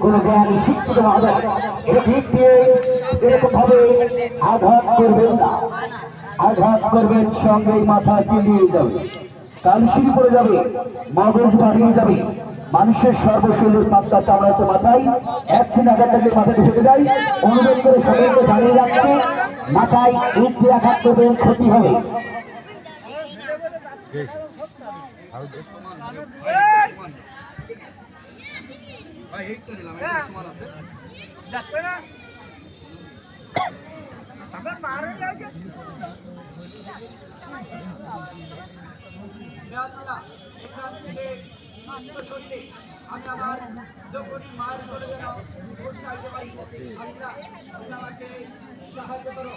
কোন জ্ঞানী শিক্ষিত মহোদয় এর দিক দিয়ে এরকম ভাবে আঘাত করবেন না। আঘাত করবেন সঙ্গেই মাথা চিলিয়ে যাবে, কালশির পড়ে যাবে, মগজ বাড়িয়ে যাবে, মানুষের সর্বশৈলের পাত্তা চামড়াচ্ছে মাথায় একদিন আঘাত থাকলে মাথায় ঢুকে যায়। অনুরোধ করে সকলকে জানিয়ে রাখছে মাথায় ইট দিয়ে আঘাত করবেন, ক্ষতি হবে। আমি আমার যখনই মায়ের করে চাইতে পারি আমাকে সাহায্য করো।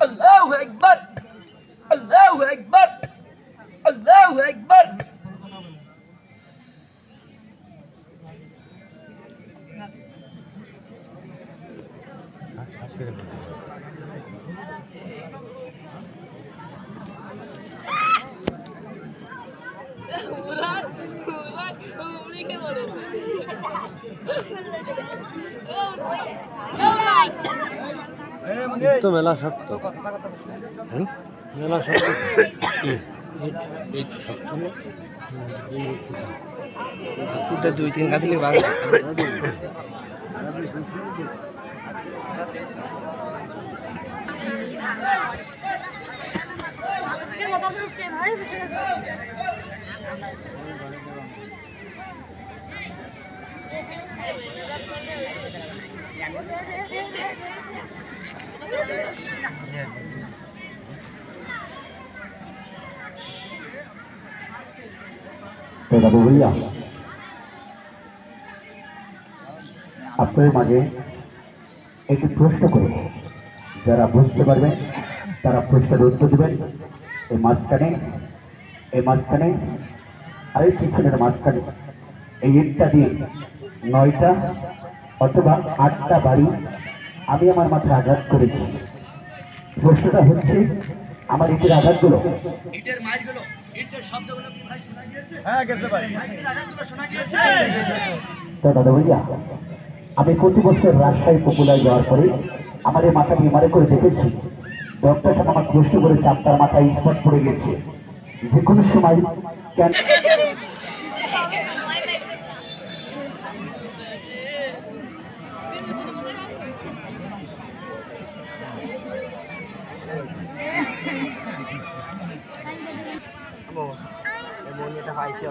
Allahu Akbar, Allahu Akbar, Allahu Akbar. তো মেলা শক্ত, মেলা শক্ত, শক্ত দুই তিন গা দিলে ভালো। দাদু ভাইয়া, আপনাদের মাঝে একটি প্রশ্ন করে যারা বুঝতে পারবেন তারা প্রশ্নের উত্তর দেবেন। এই মাঝখানে আর এই পিছনের মাঝখানে এই ইটটা দিয়ে 9টা অথবা 8টা বাড়ি আমি আমার মাথায় আঘাত করেছি। প্রশ্নটা হচ্ছে আমার ইটের আঘাতগুলো, ইটের মাইলগুলো, ইটের শব্দগুলো কি ভাই শোনা গিয়েছে? হ্যাঁ গেছে ভাই, ইটের আঘাতগুলো শোনা গিয়েছে। তো দাদা ভাইয়া, আমি প্রতি বছর রাজশাহী পপুলার যাওয়ার পরে আমার এই মাথা বিমারে করে দেখেছি, ডক্টর সাহেব আমার প্রশ্ন করেছে আপনার মাথায় স্পট পড়ে গেছে, যে কোনো সময় কেন এটা পাইছি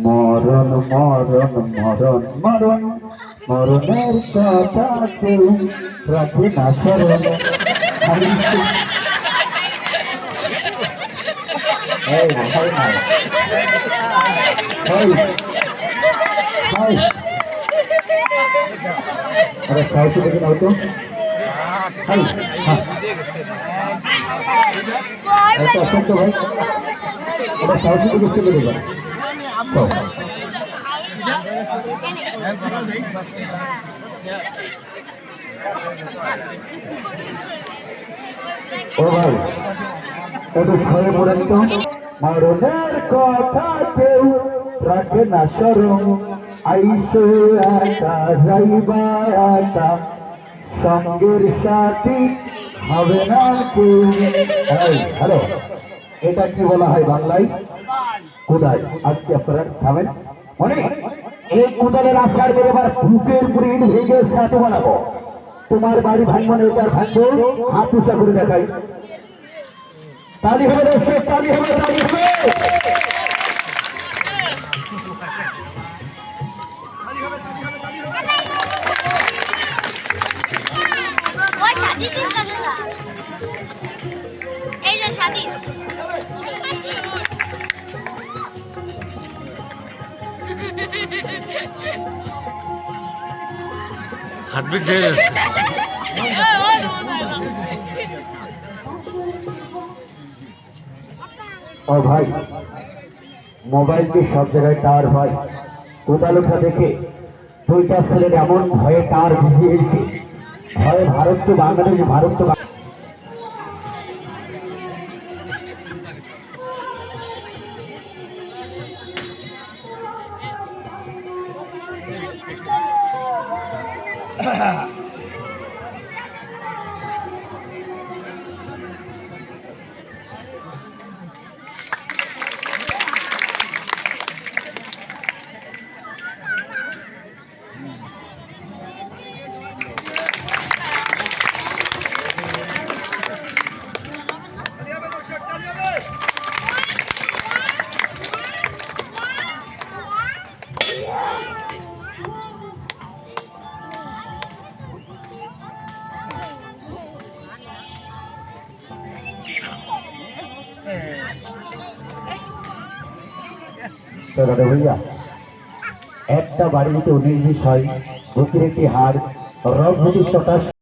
মরণ মরণ মরণ মরণ মরণের কথা কেউ রাখে না স্মরণ। সাহসী দেখে নাও তো, অসংখ্য ভাই, ওটা সাহসী দেখে চলে দেবেন। ও ভাই, একটু সরে পড়েন তো। মরণের কথা কেউ রাখে না স্মরণ, আইসে একা যাইবা একা, সঙ্গের সাথী হবে না কেউ। হ্যালো, এটা কি বলা হয় বাংলায়? কোদাল। আজকে আপনারা থামেন। মানে এই কোদালের আশ্রয় করে এবার বুকের উপরে ইট ভেঙে সাথে বানাবো। তোমার বাড়ি ভাঙবো না, এটার ভাঙবো। হাত উঁচা করে দেখাই। তালি হবে দর্শক, তালি হবে, তালি হবে। ওই শাদি দিন কাজে না এই যে শাদি হার্টবিট হয়ে যাচ্ছে। ও ভাই, মোবাইল কি সব জায়গায় টাওয়ার ভাই? কোদাল উঠা দেখে দুইটা ছেলের এমন ভয়ে টাওয়ার ভিজিয়ে গেছে। ভয়ে ভারত তো বাংলাদেশ, ভারত তো দাদা ভাইয়া, একটা বাড়ি যদি 19-20 হয়, বুকের একটি হাড় রব যদি 27